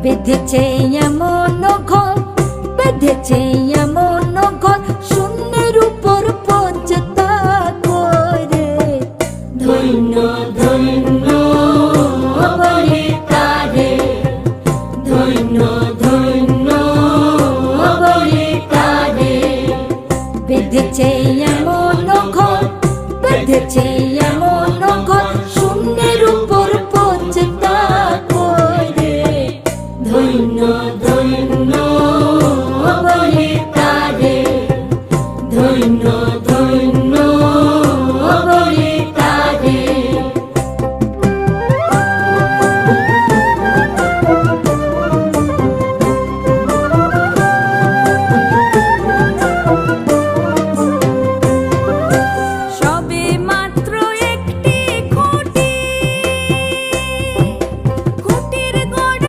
বেঁধেছে এমন ঘর, বেঁধেছে এমন ঘর, শূন্যের উপর পর্যতা করে। ধন্য ধন্য বলে তারে, ধন্য ধন্য বলে তারে। বেঁধেছে এমন ঘর, বেঁধেছে এমন ঘর, শূন্যের উপর পর্যতা করে। ধন্য ধন্য বলে তারে, ধন্য ধন্য বলে তারে।